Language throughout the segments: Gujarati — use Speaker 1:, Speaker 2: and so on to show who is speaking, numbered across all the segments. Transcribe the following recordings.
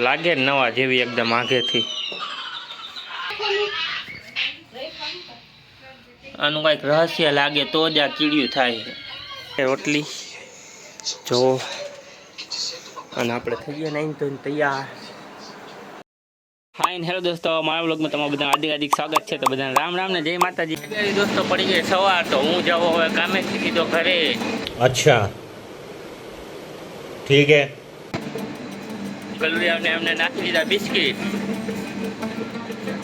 Speaker 1: લાગે નવા જેવી એકદમ આગેથી આનું કંઈક રહસ્ય લાગે તો જ આ કીડ્યું થાય રોટલી જો અને આપણે થઈ ગયા નહીં તો તૈયાર હાય હેલો દોસ્તો મારા બ્લોગમાં તમારું બધા હાર્દિક સ્વાગત છે તો બધાને રામ રામ ને જય માતાજી દોસ્તો પડી ગઈ સવાર તો હું જાઉં હવે કામેથી સીધો ઘરે
Speaker 2: अच्छा ठीक है
Speaker 1: કલુરિયાને એમને નાખી દીધા બિસ્કિટ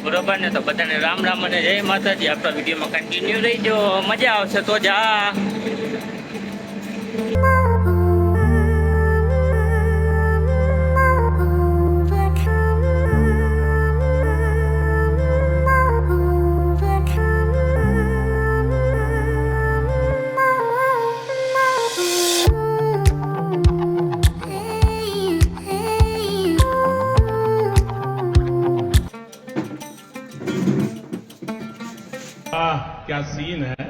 Speaker 1: બરોબર ને તો બધાને રામ રામ અને જય માતાજી આપણા વિડીયોમાં કન્ટિન્યુ રહીજો મજા આવશે તો જા
Speaker 3: क्या सीन है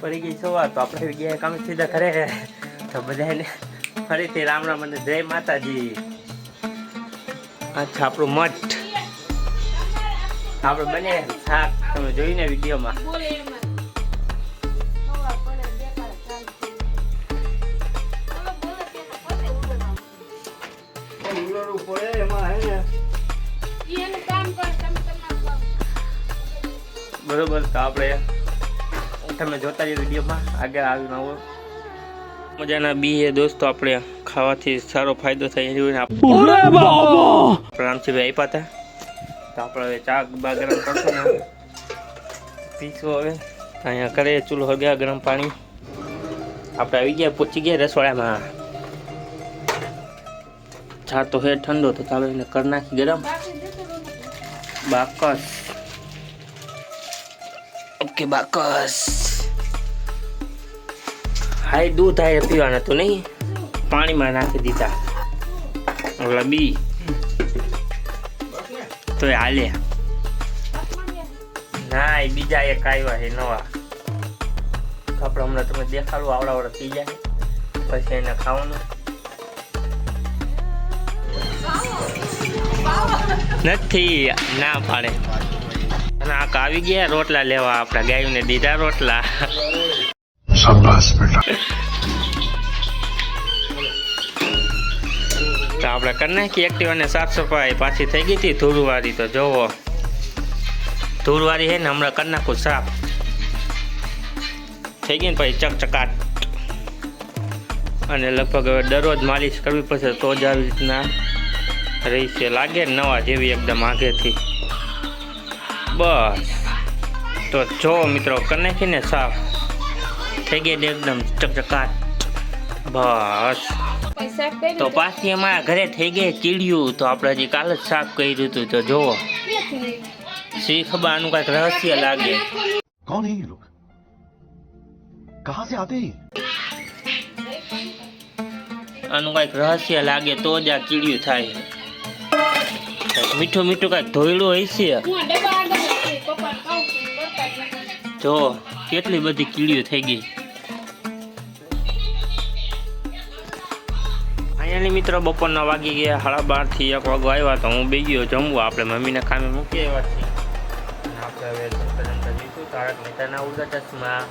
Speaker 1: પડી ગઈ સવાર તો આપણે ગયા કામ સીધા ઘરે તો બધાને ફરીથી રામ રામ અને જય માતાજી અચ્છા આપણું મઠ આપણે બને શાક તમે જોઈને વિડીયોમાં બરોબર તો આપણે તમે જોતા જ વિડીયોમાં આગળ આવીને આવો મજાના બી એ દોસ્તો આપણે ખાવાથી સારો ફાયદો થાય એવી રામજીભાઈ આપ્યા હતા તો આપણે હવે ચા બા ગરમ કરશું ને પીશું હવે અહીંયા કરે ચૂલો હગ્યા ગરમ પાણી આપણે આવી ગયા પહોંચી ગયા રસોડામાં ચા તો હે ઠંડો તો ચાલો એને કરી નાખી ગરમ બાકસ ઓકે બાકસ હાઈ દૂધ હાઈ પીવાના તો નહીં પાણીમાં નાખી દીધા ઓલા બી તો હાલે ના એ બીજા એક આવ્યા છે નવા આપણે હમણાં તમે દેખાડું આવડા પી જાય પછી એને ખાવાનું નથી ના પાડે નાક આવી ગયા રોટલા લેવા આપણા ગાયોને દીધા રોટલા
Speaker 3: शाबाश बेटा
Speaker 1: તો આપણે કરી નાખી એક્ટિવાને સાફ સફાઈ પાછી થઈ ગઈ હતી ધૂળવાળી તો જોવો ધૂળવાળી છે ને હમણાં કરી નાખું સાફ થઈ ગઈ ને પછી ચકચકાટ અને લગભગ હવે દરરોજ માલિશ કરવી પડશે તો જ આવી રીતના રહીશે લાગે નવા જેવી એકદમ આગેથી બસ તો જો મિત્રો કરી નાખીને સાફ થઈ ગઈ એકદમ ચકચકાટ બસ તો પાછી અમારા ઘરે થઈ ગઈ કીડ્યું તો આપણે હજી કાલે જ સાફ કર્યું હતું તો જોવો શી ખબર આનું કઈક રહસ્ય લાગે
Speaker 3: कौन है ये लोग कहां से आते हैं
Speaker 1: આનું કઈક રહસ્ય લાગે તો જ આ કીડ્યું થાય મીઠું મીઠું કઈક ધોયડું હશે જો કેટલી બધી કીડીઓ થઈ ગઈ અહીંયાની મિત્રો બપોરના વાગી ગયા 12:30 થી 1 વાગો આવ્યા તો હું બે ગયો જમવા આપણે મમ્મીને કામે મૂકી આવ્યા છીએ આપણે હવે જમતા જઈશું તારક મહેતાના ઉલ્ટા ચશ્મા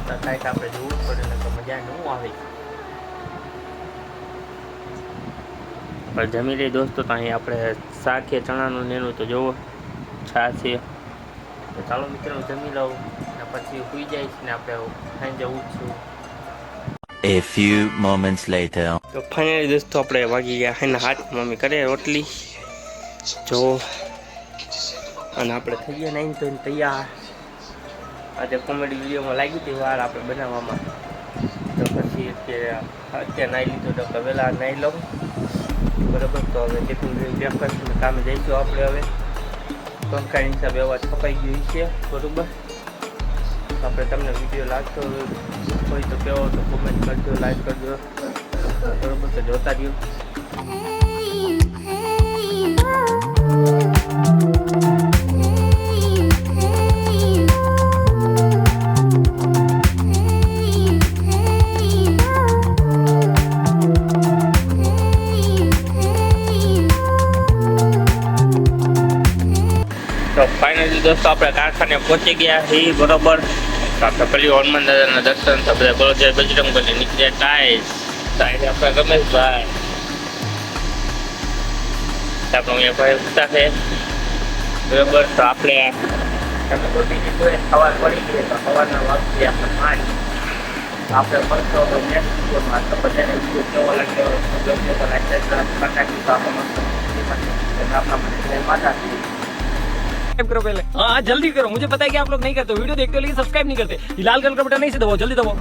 Speaker 1: કાંઈક આપણે જોવું પડે ને તો મજા ન આવે પણ જમી લઈ દોસ્તો તો અહીં આપણે શાક છે ચણાનું નેનું તો જોવો છાશ છે તો ચાલો મિત્રો જમી લઉં ને પછી સુઈ જઈશ ને આપણે સાંજે ઉઠશું
Speaker 4: A few moments later.
Speaker 1: તો ફાઇનલી દોસ્તો આપણે વાગી ગયા એના હાથ મમ્મી કરે રોટલી જો અને આપણે થઈ ગયા નહીં તો તૈયાર આજે કોમેડી વિડીયોમાં લાગી હતી વાર આપણે બનાવવામાં તો પછી અત્યારે નાહી લીધું તો વહેલા નાહી લઉં બરાબર તો હવે ટિફિન પેક કરીને કામે જઈશું આપણે હવે પંખાની હિસાબે અવાજ કપાઈ ગયો છે બરાબર આપણે તમને વિડીયો લાગતો હોય તો કેવો તો કોમેન્ટ કરજો લાઈક કરજો બરાબર તો જોતા રહ્યો તો ફાઇનલી દોસ્તો આપણે કારખાને પહોંચી ગયા છીએ બરોબર. તો આપણે પેલી હનુમાન દાદાના દર્શન તો બધા બોલો જય બજરંગ બલી નીકળ્યા ટાઈસ આપણે રમેશભાઈ આપણે અહીંયા ભાઈ ઉઠતા છે બરોબર. તો આપણે તમે કોઈ બીજી સવાર પડી ગઈ તો સવારના વાગતી આપણે 5 આપણે ફરતો તો નેક્સ્ટ વિડીયોમાં તો બધાને વિડીયો કેવો લાગ્યો ગમ્યો તો લાઈક કરતા તો આપણા માટે માતા
Speaker 2: सब्सक्राइब करो पहले हाँ जल्दी करो मुझे पता है कि आप लोग नहीं करते वीडियो देखते हो लेकिन सब्सक्राइब नहीं करते ये लाल कलर का बटन नहीं से दबाओ जल्दी दबाओ